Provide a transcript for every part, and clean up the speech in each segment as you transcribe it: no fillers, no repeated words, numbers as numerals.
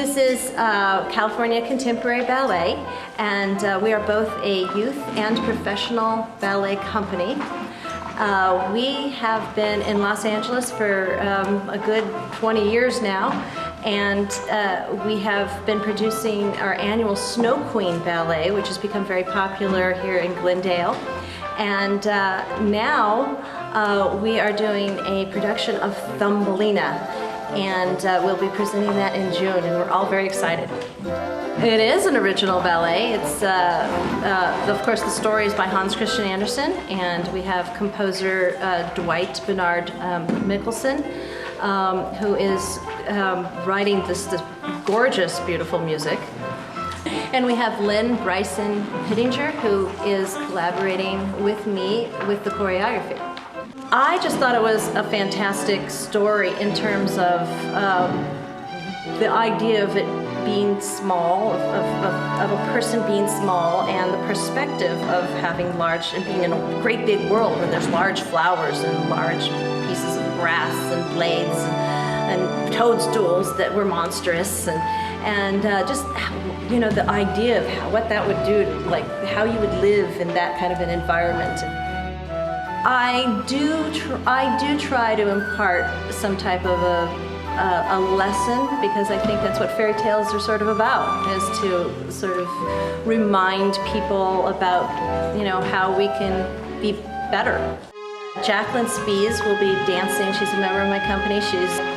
This is California Contemporary Ballet, and we are both a youth and professional ballet company. We have been in Los Angeles for a good 20 years now, and we have been producing our annual Snow Queen Ballet, which has become very popular here in Glendale. And now we are doing a production of Thumbelina, and we'll be presenting that in June, and we're all very excited. It is an original ballet. It's, of course, the story is by Hans Christian Andersen, and we have composer Dwight Bernard Mickelson, who is writing this gorgeous, beautiful music. And we have Lynn Bryson Pittinger, who is collaborating with me with the choreography. I just thought it was a fantastic story in terms of the idea of it being small, of a person being small, and the perspective of having large and being in a great big world where there's large flowers and large pieces of grass and blades and toadstools that were monstrous, and just, you know, the idea of what that would do, like how you would live in that kind of an environment. I do try to impart some type of a lesson, because I think that's what fairy tales are sort of about, is to sort of remind people about, you know, how we can be better. Jacqueline Spies will be dancing. She's a member of my company.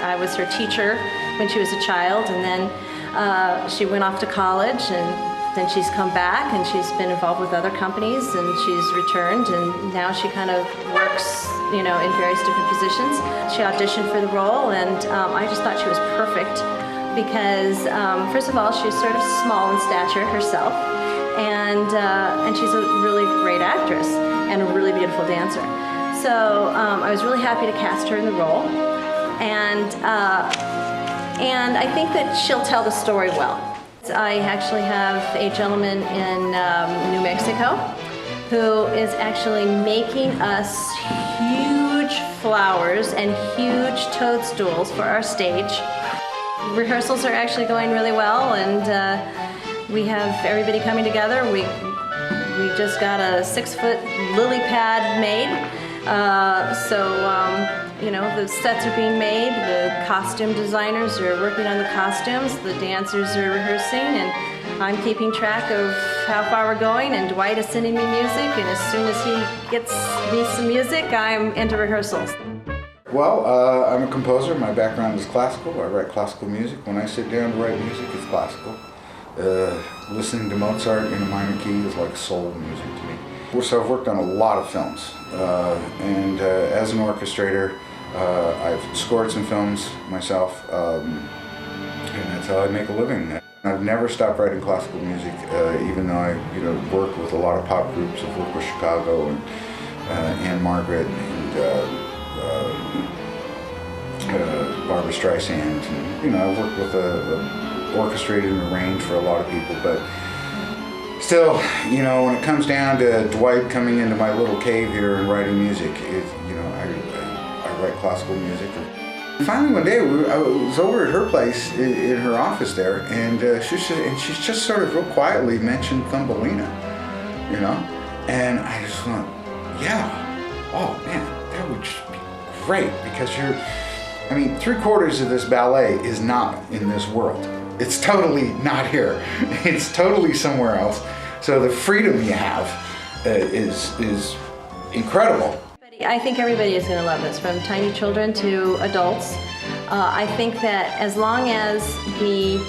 I was her teacher when she was a child, and then she went off to college, and then she's come back, and she's been involved with other companies, and she's returned, and now she kind of works, you know, in various different positions. She auditioned for the role, and I just thought she was perfect because, first of all, she's sort of small in stature herself, and she's a really great actress and a really beautiful dancer. So I was really happy to cast her in the role, and I think that she'll tell the story well. I actually have a gentleman in New Mexico who is actually making us huge flowers and huge toadstools for our stage. Rehearsals are actually going really well, and we have everybody coming together. We just got a 6-foot lily pad made. You know, the sets are being made, the costume designers are working on the costumes, the dancers are rehearsing, and I'm keeping track of how far we're going, and Dwight is sending me music, and as soon as he gets me some music, I'm into rehearsals. Well, I'm a composer. My background is classical. I write classical music. When I sit down to write music, it's classical. Listening to Mozart in a minor key is like soul music to me. So I've worked on a lot of films, and as an orchestrator, I've scored some films myself, and that's how I make a living. I've never stopped writing classical music, even though I, you know, work with a lot of pop groups. I've worked with Chicago and Anne Margaret and Barbra Streisand, and, you know, I've worked with orchestrated and arranged for a lot of people, but still, you know, when it comes down to Dwight coming into my little cave here and writing music, you know, I write classical music. And finally, one day, I was over at her place in her office there, and she's just sort of real quietly mentioned Thumbelina, you know, and I just went, yeah, oh man, that would just be great, because I mean, 3/4 of this ballet is not in this world. It's totally not here. It's totally somewhere else. So the freedom you have is incredible. I think everybody is going to love this, from tiny children to adults. I think that as long as the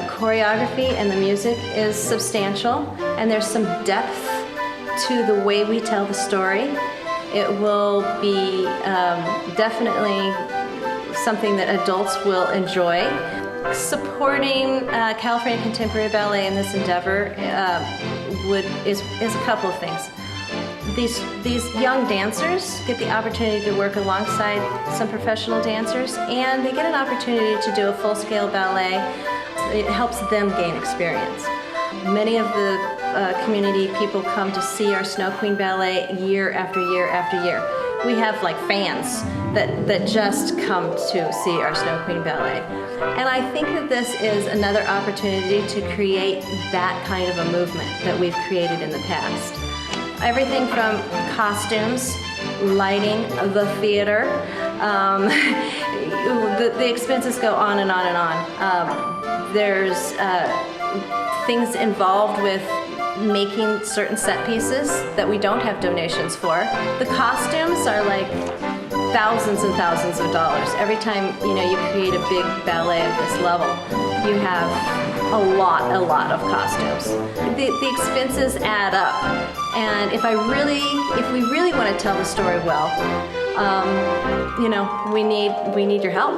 choreography and the music is substantial, and there's some depth to the way we tell the story, it will be definitely something that adults will enjoy. Supporting California Contemporary Ballet in this endeavor is a couple of things. These young dancers get the opportunity to work alongside some professional dancers, and they get an opportunity to do a full-scale ballet. It helps them gain experience. Many of the community people come to see our Snow Queen Ballet year after year after year. We have like fans that just come to see our Snow Queen Ballet. And I think that this is another opportunity to create that kind of a movement that we've created in the past. Everything from costumes, lighting, the theater, the expenses go on and on and on. There's things involved with making certain set pieces that we don't have donations for. The costumes are like thousands and thousands of dollars. Every time you create a big ballet of this level, you have a lot of costumes. The expenses add up, and if we really want to tell the story well, we need your help.